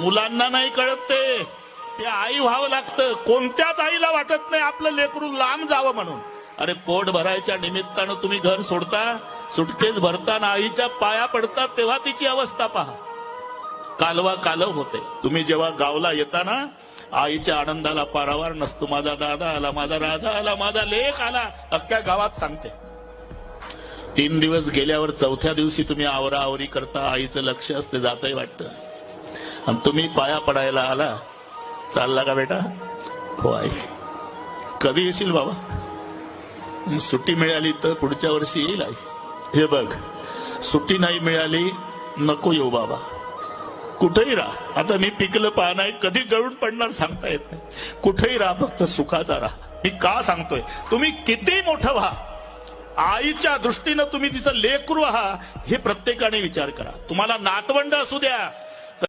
मुलांना नाही कळत ते आई व्हावं लागतं. कोणत्याच आईला वाटत नाही आपलं लेकरू लांब जावं म्हणून. अरे पोट भरायच्या निमित्तानं तुम्ही घर सोडता, सुटकेस भरताना आईच्या पाया पडतात, तेव्हा तिची अवस्था पहा. कालवा कालव होते. तुम्ही जेव्हा गावला येता ना, आईच्या आनंदाला पारावार नसतो. माझा दादा आला, माझा राजा आला, माझा लेक आला, अख्ख्या गावात सांगते. 3 दिवस गेल्यावर 4थ्या दिवशी तुम्ही आवराआवरी करता, आईचं लक्ष असते, जातही वाटतं. आणि तुम्ही पाया पडायला आला, चालला का बेटा? हो आई. कधी येशील बाबा? सुट्टी मिळाली तर पुढच्या वर्षी येईल आई. हे बघ, सुट्टी नाही मिळाली, नको येऊ बाबा, कुठेही राहा. आता मी पिकलं पान आहे, कधी गळून पडणार सांगता येत नाही. कुठेही राहा, फक्त सुखाचा राहा. मी का सांगतोय? तुम्ही किती मोठं व्हा, आईच्या दृष्टीनं तुम्ही तिचं लेकरू आहात हे प्रत्येकाने विचार करा. तुम्हाला नातवंड असू द्या,